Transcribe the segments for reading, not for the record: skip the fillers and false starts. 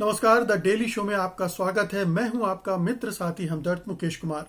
नमस्कार, the daily show में आपका स्वागत है। मैं हूं आपका मित्र साथी हमदर्द मुकेश कुमार।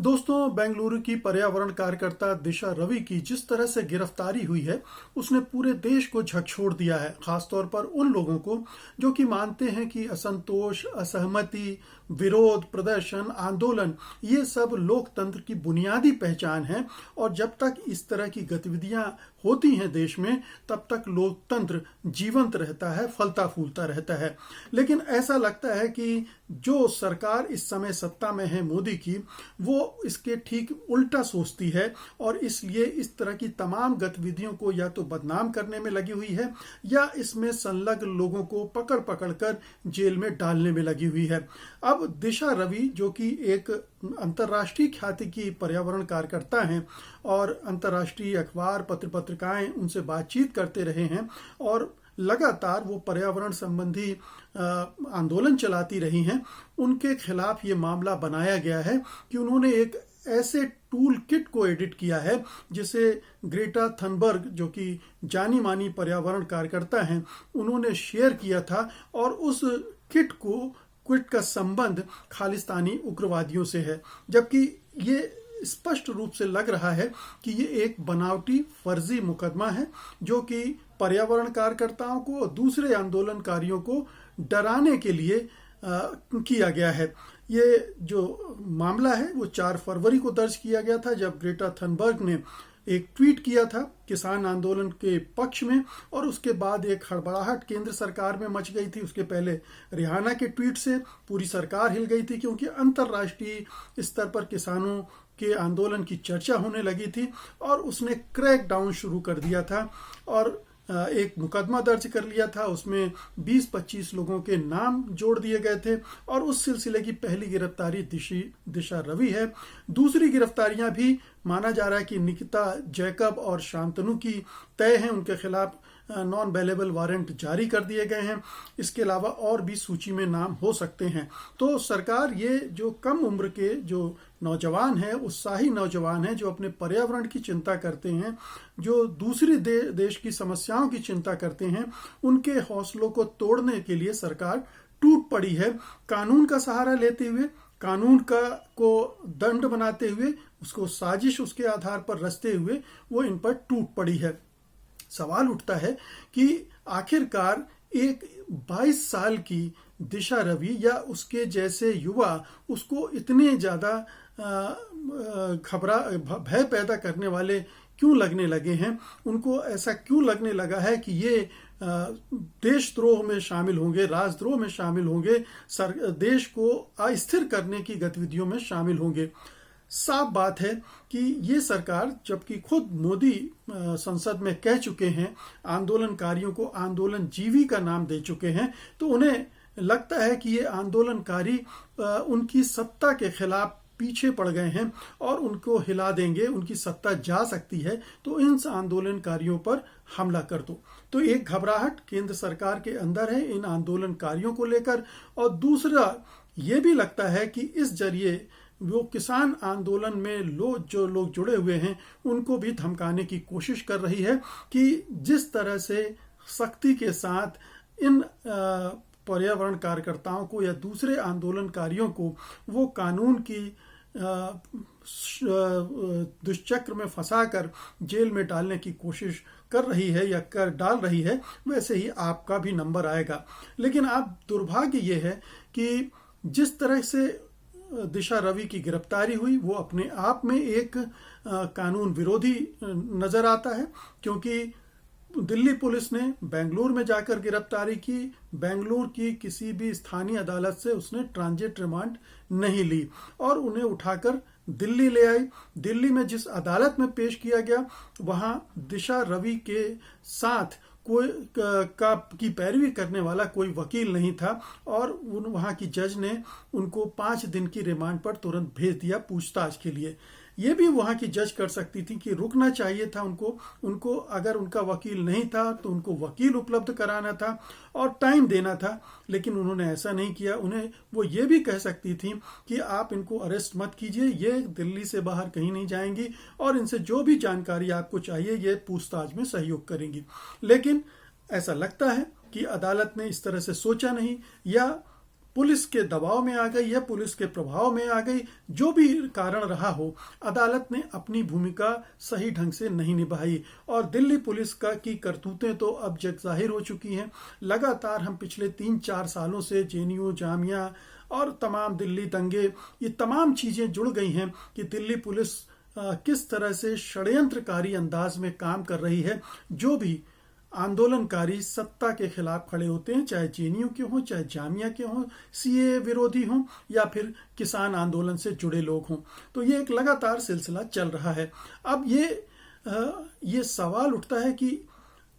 दोस्तों, बेंगलुरु की पर्यावरण कार्यकर्ता दिशा रवि की जिस तरह से गिरफ्तारी हुई है, उसने पूरे देश को झकझोर दिया है। खासतौर पर उन लोगों को जो कि मानते हैं कि असंतोष, असहमति, विरोध प्रदर्शन, आंदोलन ये सब लोकतंत्र की बुनियादी पहचान है। और जब तक इस तरह की गतिविधियां होती हैं देश में, तब तक लोकतंत्र जीवंत रहता है, फलता फूलता रहता है। लेकिन ऐसा लगता है कि जो सरकार इस समय सत्ता में है मोदी की, वो इसके ठीक उल्टा सोचती है और इसलिए इस तरह की तमाम गतिविधियों को या तो बदनाम करने में लगी हुई है या इसमें संलग्न लोगों को पकड़ पकड़ कर जेल में डालने में लगी हुई है। अब दिशा रवि, जो कि एक अंतर्राष्ट्रीय ख्याति की पर्यावरण कार्यकर्ता हैं और अंतर्राष्ट्रीय अखबार पत्र पत्रिकाएं उनसे बातचीत करते रहे हैं और लगातार वो पर्यावरण संबंधी आंदोलन चलाती रही हैं, उनके खिलाफ ये मामला बनाया गया है कि उन्होंने एक ऐसे टूल किट को एडिट किया है जिसे ग्रेटा थनबर्ग, जो कि जानी मानी पर्यावरण कार्यकर्ता हैं, उन्होंने शेयर किया था। और उस किट का संबंध खालिस्तानी उग्रवादियों से है, जबकि ये स्पष्ट रूप से लग रहा है कि ये एक बनावटी फर्जी मुकदमा है जो कि पर्यावरण कार्यकर्ताओं को और दूसरे आंदोलनकारियों को डराने के लिए किया गया है। ये जो मामला है वो 4 फरवरी को दर्ज किया गया था, जब ग्रेटा थनबर्ग ने एक ट्वीट किया था किसान आंदोलन के पक्ष में, और उसके बाद एक हड़बड़ाहट केंद्र सरकार में मच गई थी। उसके पहले रिहाना के ट्वीट से पूरी सरकार हिल गई थी, क्योंकि अंतर्राष्ट्रीय स्तर पर किसानों के आंदोलन की चर्चा होने लगी थी और उसने क्रैक डाउन शुरू कर दिया था और एक मुकदमा दर्ज कर लिया था। उसमें 20-25 लोगों के नाम जोड़ दिए गए थे और उस सिलसिले की पहली गिरफ्तारी दिशा रवि है। दूसरी गिरफ्तारियां भी माना जा रहा है कि निकिता जैकब और शांतनु की तय हैं, उनके खिलाफ नॉन बेलेबल वारंट जारी कर दिए गए हैं। इसके अलावा और भी सूची में नाम हो सकते हैं। तो सरकार, ये जो कम उम्र के जो नौजवान हैं, उत्साही नौजवान हैं, जो अपने पर्यावरण की चिंता करते हैं, जो दूसरी देश की समस्याओं की चिंता करते हैं, उनके हौसलों को तोड़ने के लिए सरकार टूट पड़ी है। कानून का सहारा लेते हुए, कानून को दंड बनाते हुए, उसको साजिश उसके आधार पर रचते हुए वो इन पर टूट पड़ी है। सवाल उठता है कि आखिरकार एक 22 साल की दिशा रवि या उसके जैसे युवा उसको इतने ज्यादा भय पैदा करने वाले क्यों लगने लगे हैं। उनको ऐसा क्यों लगने लगा है कि ये देशद्रोह में शामिल होंगे, राजद्रोह में शामिल होंगे, देश को अस्थिर करने की गतिविधियों में शामिल होंगे। साफ बात है कि ये सरकार, जबकि खुद मोदी संसद में कह चुके हैं, आंदोलनकारियों को आंदोलन जीवी का नाम दे चुके हैं, तो उन्हें लगता है कि ये आंदोलनकारी उनकी सत्ता के खिलाफ पीछे पड़ गए हैं और उनको हिला देंगे, उनकी सत्ता जा सकती है, तो इन आंदोलनकारियों पर हमला कर दो। तो एक घबराहट केंद्र सरकार के अंदर है इन आंदोलनकारियों को लेकर, और दूसरा ये भी लगता है कि इस जरिए वो किसान आंदोलन में जो लोग जुड़े हुए हैं उनको भी धमकाने की कोशिश कर रही है कि जिस तरह से सख्ती के साथ इन पर्यावरण कार्यकर्ताओं को या दूसरे आंदोलनकारियों को वो कानून की दुष्चक्र में फंसाकर जेल में डालने की कोशिश कर रही है या कर डाल रही है, वैसे ही आपका भी नंबर आएगा। लेकिन आप, दुर्भाग्य ये है कि जिस तरह से दिशा रवि की गिरफ्तारी हुई वो अपने आप में एक कानून विरोधी नजर आता है, क्योंकि दिल्ली पुलिस ने बेंगलुरु में जाकर गिरफ्तारी की। बेंगलुरु की किसी भी स्थानीय अदालत से उसने ट्रांजिट रिमांड नहीं ली और उन्हें उठाकर दिल्ली ले आई। दिल्ली में जिस अदालत में पेश किया गया, वहां दिशा रवि के साथ की पैरवी करने वाला कोई वकील नहीं था और वहां की जज ने उनको 5 दिन की रिमांड पर तुरंत भेज दिया पूछताछ के लिए। ये भी वहां की जज कर सकती थी कि रुकना चाहिए था उनको अगर उनका वकील नहीं था तो उनको वकील उपलब्ध कराना था और टाइम देना था, लेकिन उन्होंने ऐसा नहीं किया। उन्हें वो ये भी कह सकती थी कि आप इनको अरेस्ट मत कीजिए, ये दिल्ली से बाहर कहीं नहीं जाएंगी और इनसे जो भी जानकारी आपको चाहिए ये पूछताछ में सहयोग करेंगी। लेकिन ऐसा लगता है कि अदालत ने इस तरह से सोचा नहीं, या पुलिस के दबाव में आ गई, या पुलिस के प्रभाव में आ गई, जो भी कारण रहा हो, अदालत ने अपनी भूमिका सही ढंग से नहीं निभाई। और दिल्ली पुलिस की करतूतें तो अब जग जाहिर हो चुकी हैं। लगातार हम पिछले 3-4 सालों से जेएनयू, जामिया और तमाम दिल्ली दंगे, ये तमाम चीजें जुड़ गई हैं कि दिल्ली पुलिस किस तरह से षड्यंत्रकारी अंदाज में काम कर रही है। जो भी आंदोलनकारी सत्ता के खिलाफ खड़े होते हैं, चाहे जेएनयू के हों, चाहे जामिया के हों, सीए विरोधी हों, या फिर किसान आंदोलन से जुड़े लोग हों, तो ये एक लगातार सिलसिला चल रहा है। अब ये सवाल उठता है कि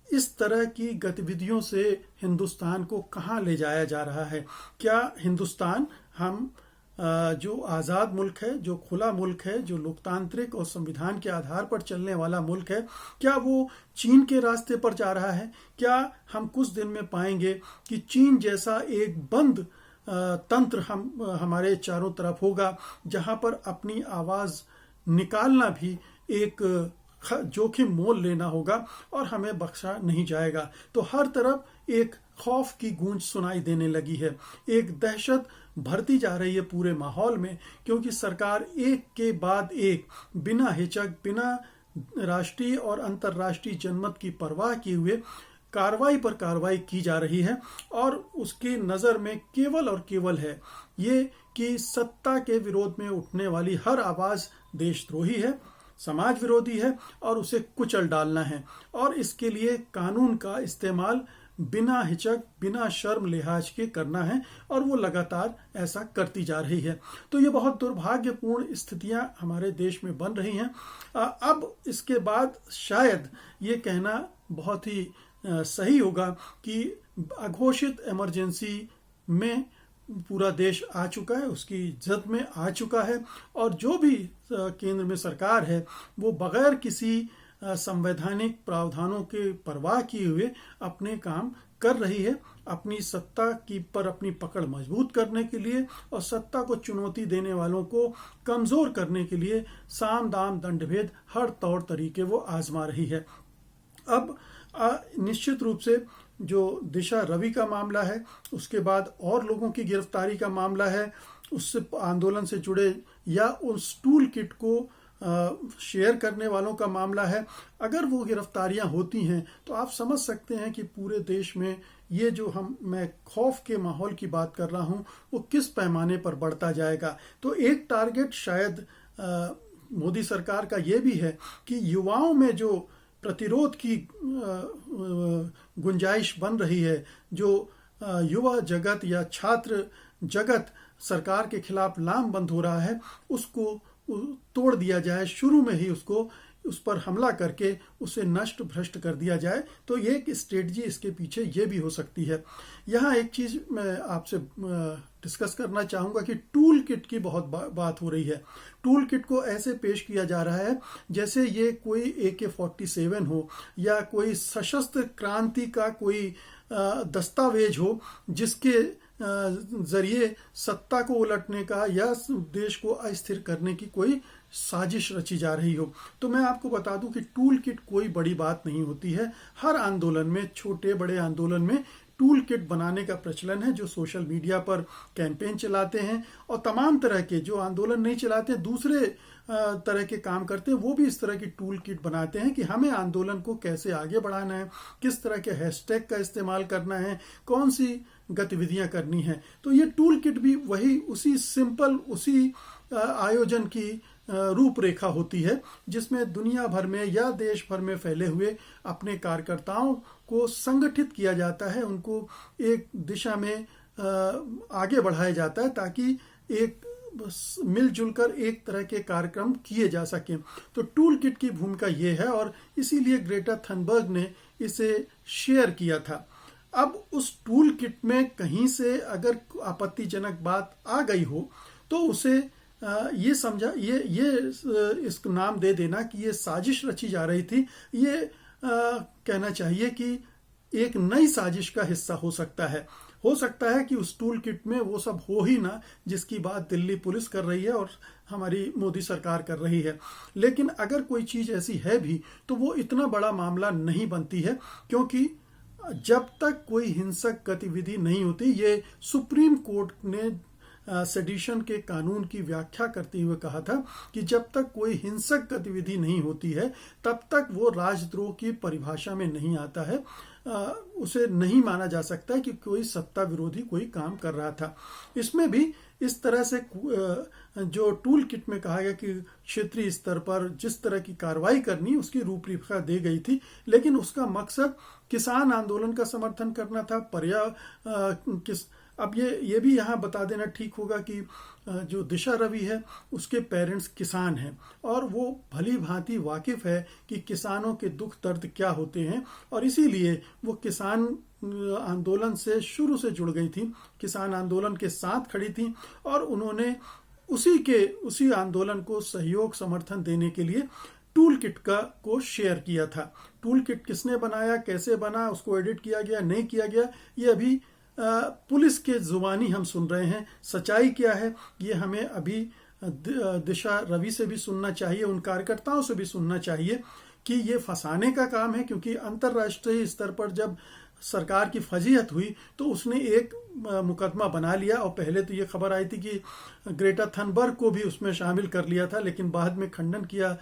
इस तरह की गतिविधियों से हिंदुस्तान को कहाँ ले जाया जा रहा है। क्या हिंदुस्तान, हम जो आज़ाद मुल्क है, जो खुला मुल्क है, जो लोकतांत्रिक और संविधान के आधार पर चलने वाला मुल्क है, क्या वो चीन के रास्ते पर जा रहा है? क्या हम कुछ दिन में पाएंगे कि चीन जैसा एक बंद तंत्र हमारे चारों तरफ होगा, जहां पर अपनी आवाज निकालना भी एक जोखिम मोल लेना होगा और हमें बख्शा नहीं जाएगा? तो हर तरफ एक खौफ की गूंज सुनाई देने लगी है, एक दहशत भरती जा रही है पूरे माहौल में, क्योंकि सरकार एक के बाद एक बिना हिचक, बिना राष्ट्रीय और अंतर्राष्ट्रीय जनमत की परवाह किए हुए कार्रवाई पर कार्रवाई की जा रही है। और उसकी नज़र में केवल और केवल है ये कि सत्ता के विरोध में उठने वाली हर आवाज़ देशद्रोही है, समाज विरोधी है और उसे कुचल डालना है। और इसके लिए कानून का इस्तेमाल बिना हिचक, बिना शर्म लिहाज के करना है, और वो लगातार ऐसा करती जा रही है। तो ये बहुत दुर्भाग्यपूर्ण स्थितियां हमारे देश में बन रही हैं। अब इसके बाद शायद ये कहना बहुत ही सही होगा कि अघोषित इमरजेंसी में पूरा देश आ चुका है, उसकी जद में आ चुका है, और जो भी केंद्र में सरकार है वो बगैर किसी संवैधानिक प्रावधानों के परवाह किए हुए अपने काम कर रही है, अपनी सत्ता की पर अपनी पकड़ मजबूत करने के लिए और सत्ता को चुनौती देने वालों को कमजोर करने के लिए साम दाम दंडभेद हर तौर तरीके वो आजमा रही है। अब निश्चित रूप से जो दिशा रवि का मामला है, उसके बाद और लोगों की गिरफ्तारी का मामला है, उससे आंदोलन से जुड़े या उस टूल किट को शेयर करने वालों का मामला है, अगर वो गिरफ्तारियां होती हैं तो आप समझ सकते हैं कि पूरे देश में ये जो मैं खौफ के माहौल की बात कर रहा हूं वो किस पैमाने पर बढ़ता जाएगा। तो एक टारगेट शायद मोदी सरकार का ये भी है कि युवाओं में जो प्रतिरोध की गुंजाइश बन रही है, जो युवा जगत या छात्र जगत सरकार के खिलाफ लामबंद हो रहा है, उसको तोड़ दिया जाए, शुरू में ही उस पर हमला करके उसे नष्ट भ्रष्ट कर दिया जाए। तो ये एक स्ट्रेटजी इसके पीछे ये भी हो सकती है। यहाँ एक चीज मैं आपसे डिस्कस करना चाहूंगा कि टूल किट की बहुत बात हो रही है। टूल किट को ऐसे पेश किया जा रहा है जैसे ये कोई AK-47 हो या कोई सशस्त्र क्रांति का कोई दस्तावेज हो, जिसके जरिए सत्ता को उलटने का या देश को अस्थिर करने की कोई साजिश रची जा रही हो। तो मैं आपको बता दूं कि टूल किट कोई बड़ी बात नहीं होती है। हर आंदोलन में, छोटे बड़े आंदोलन में टूल किट बनाने का प्रचलन है, जो सोशल मीडिया पर कैंपेन चलाते हैं और तमाम तरह के जो आंदोलन नहीं चलाते, दूसरे तरह के काम करते हैं, वो भी इस तरह की टूल किट बनाते हैं कि हमें आंदोलन को कैसे आगे बढ़ाना है, किस तरह के हैशटैग का इस्तेमाल करना है, कौन सी गतिविधियां करनी है। तो ये टूल किट भी वही उसी सिंपल उसी आयोजन की रूपरेखा होती है, जिसमें दुनिया भर में या देश भर में फैले हुए अपने कार्यकर्ताओं को संगठित किया जाता है, उनको एक दिशा में आगे बढ़ाया जाता है ताकि एक मिलजुल कर एक तरह के कार्यक्रम किए जा सके। तो टूल किट की भूमिका ये है और इसीलिए ग्रेटा थनबर्ग ने इसे शेयर किया था। अब उस टूल किट में कहीं से अगर आपत्तिजनक बात आ गई हो तो उसे ये समझा ये इसको नाम दे देना कि ये साजिश रची जा रही थी। ये कहना चाहिए कि एक नई साजिश का हिस्सा हो सकता है कि उस टूल किट में वो सब हो ही ना जिसकी बात दिल्ली पुलिस कर रही है और हमारी मोदी सरकार कर रही है। लेकिन अगर कोई चीज ऐसी है भी तो वो इतना बड़ा मामला नहीं बनती है, क्योंकि जब तक कोई हिंसक गतिविधि नहीं होती, ये सुप्रीम कोर्ट ने सेडिशन के कानून की व्याख्या करते हुए कहा था कि जब तक कोई हिंसक गतिविधि नहीं होती है तब तक वो राजद्रोह की परिभाषा में नहीं आता है। उसे नहीं माना जा सकता है कि कोई सत्ता विरोधी कोई काम कर रहा था। इसमें भी इस तरह से जो टूल किट में कहा गया कि क्षेत्रीय स्तर पर जिस तरह की कार्रवाई करनी उसकी रूपरेखा दी गई थी, लेकिन उसका मकसद किसान आंदोलन का समर्थन करना था। अब ये भी यहाँ बता देना ठीक होगा कि जो दिशा रवि है उसके पेरेंट्स किसान हैं और वो भली भांति वाकिफ है कि किसानों के दुख दर्द क्या होते हैं, और इसीलिए वो किसान आंदोलन से शुरू से जुड़ गई थी, किसान आंदोलन के साथ खड़ी थी और उन्होंने उसी आंदोलन को सहयोग समर्थन देने के लिए टूल किट को शेयर किया था। टूल किट किसने बनाया, कैसे बना, उसको एडिट किया गया नहीं किया गया, ये अभी पुलिस के जुबानी हम सुन रहे हैं। सच्चाई क्या है ये हमें अभी दिशा रवि से भी सुनना चाहिए, उन कार्यकर्ताओं से भी सुनना चाहिए कि ये फंसाने का काम है, क्योंकि अंतर्राष्ट्रीय स्तर पर जब सरकार की फजीहत हुई तो उसने एक मुकदमा बना लिया, और पहले तो ये खबर आई थी कि ग्रेटा थनबर्ग को भी उसमें शामिल कर लिया था, लेकिन बाद में खंडन किया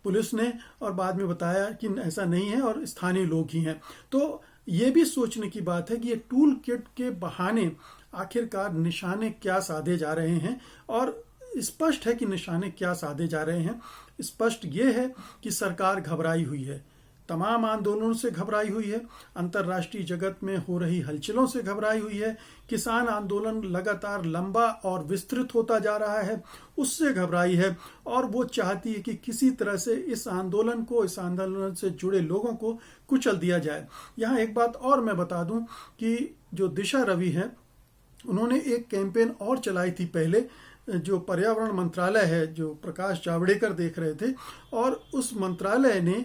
पुलिस ने और बाद में बताया कि ऐसा नहीं है और स्थानीय लोग ही हैं। तो ये भी सोचने की बात है कि ये टूल किट के बहाने आखिरकार निशाने क्या साधे जा रहे हैं, और स्पष्ट है कि निशाने क्या साधे जा रहे हैं। स्पष्ट ये है कि सरकार घबराई हुई है, तमाम आंदोलनों से घबराई हुई है, अंतर्राष्ट्रीय जगत में हो रही हलचलों से घबराई हुई है, किसान आंदोलन लगातार लंबा और विस्तृत होता जा रहा है उससे घबराई है, और वो चाहती है कि किसी तरह से इस आंदोलन से जुड़े लोगों को कुचल दिया जाए। यहाँ एक बात और मैं बता दूं कि जो दिशा रवि है उन्होंने एक कैंपेन और चलाई थी पहले, जो पर्यावरण मंत्रालय है जो प्रकाश जावड़ेकर देख रहे थे, और उस मंत्रालय ने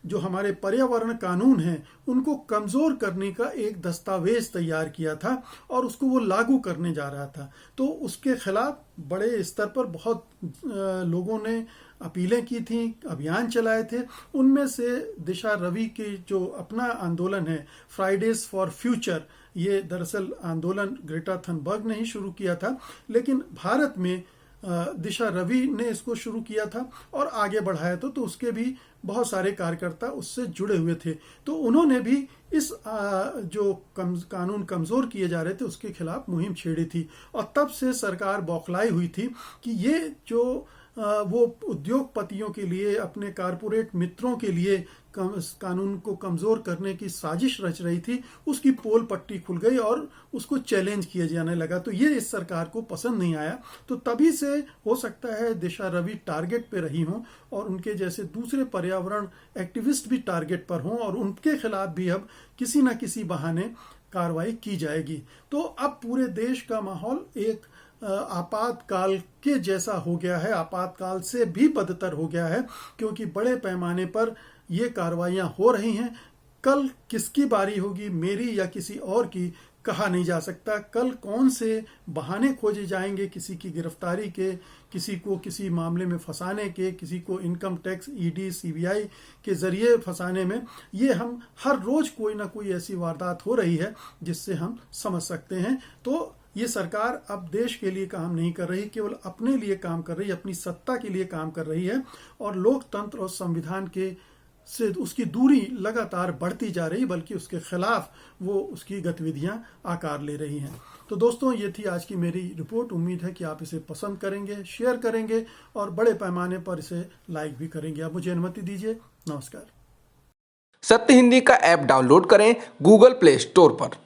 जो हमारे पर्यावरण कानून हैं उनको कमजोर करने का एक दस्तावेज तैयार किया था और उसको वो लागू करने जा रहा था। तो उसके खिलाफ बड़े स्तर पर बहुत लोगों ने अपीलें की थी, अभियान चलाए थे। उनमें से दिशा रवि की जो अपना आंदोलन है फ्राइडेज फॉर फ्यूचर, ये दरअसल आंदोलन ग्रेटा थनबर्ग ने ही शुरू किया था, लेकिन भारत में दिशा रवि ने इसको शुरू किया था और आगे बढ़ाया था, तो उसके भी बहुत सारे कार्यकर्ता उससे जुड़े हुए थे। तो उन्होंने भी इस जो कानून कमजोर किए जा रहे थे उसके खिलाफ मुहिम छेड़ी थी, और तब से सरकार बौखलाई हुई थी कि ये जो वो उद्योगपतियों के लिए, अपने कारपोरेट मित्रों के लिए कानून को कमजोर करने की साजिश रच रही थी, उसकी पोल पट्टी खुल गई और उसको चैलेंज किया जाने लगा। तो ये इस सरकार को पसंद नहीं आया। तो तभी से हो सकता है दिशा रवि टारगेट पे रही हों और उनके जैसे दूसरे पर्यावरण एक्टिविस्ट भी टारगेट पर हों, और उनके खिलाफ भी अब किसी न किसी बहाने कार्रवाई की जाएगी। तो अब पूरे देश का माहौल एक आपातकाल के जैसा हो गया है, आपातकाल से भी बदतर हो गया है, क्योंकि बड़े पैमाने पर ये कार्रवाइयां हो रही हैं। कल किसकी बारी होगी, मेरी या किसी और की, कहा नहीं जा सकता। कल कौन से बहाने खोजे जाएंगे किसी की गिरफ्तारी के, किसी को किसी मामले में फंसाने के, किसी को इनकम टैक्स, ईडी, सीबीआई के जरिए फंसाने में, ये हम हर रोज कोई ना कोई ऐसी वारदात हो रही है जिससे हम समझ सकते हैं। तो ये सरकार अब देश के लिए काम नहीं कर रही, केवल अपने लिए काम कर रही है, अपनी सत्ता के लिए काम कर रही है, और लोकतंत्र और संविधान के से उसकी दूरी लगातार बढ़ती जा रही, बल्कि उसके खिलाफ वो उसकी गतिविधियां आकार ले रही हैं। तो दोस्तों, ये थी आज की मेरी रिपोर्ट। उम्मीद है कि आप इसे पसंद करेंगे, शेयर करेंगे और बड़े पैमाने पर इसे लाइक भी करेंगे। आप मुझे अनुमति दीजिए। नमस्कार। सत्य हिंदी का ऐप डाउनलोड करें गूगल प्ले स्टोर पर।